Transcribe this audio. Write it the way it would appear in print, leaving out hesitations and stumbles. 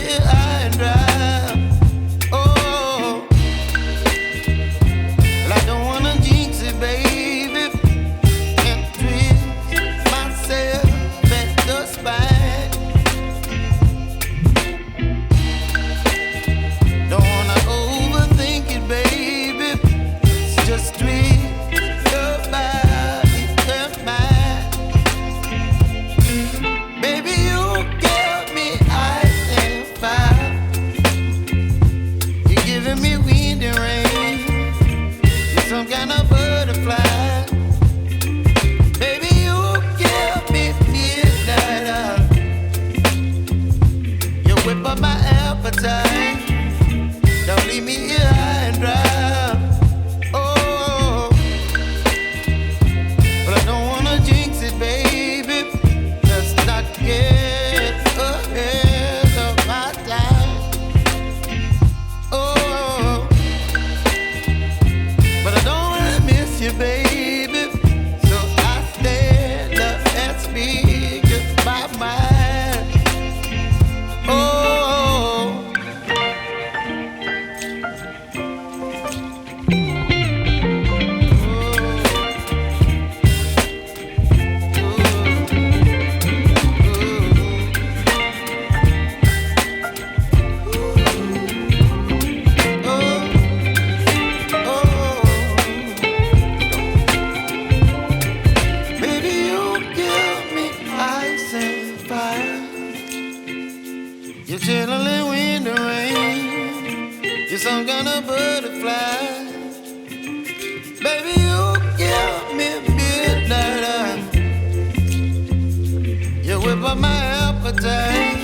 here high and dry. Oh, well, I don't wanna jinx it, baby, and twist myself at the spine. Don't wanna overthink it, baby. It's just twist your body and mine. Baby, you give me ice and fire. You're giving me wind and rain. You're some kind of butterfly. Baby, you give me midnight. You whip up my appetite. Don't leave me here high and dry. Oh, but I don't wanna jinx it, baby. Let's not get ahead of my time. Oh, but I don't wanna miss you, baby. So I stand up and speak my mind. Oh. Baby, you give me ice and fire. You're chilling wind and rain. You're some kind of butterfly. Baby, you give me midnight. You whip up my appetite.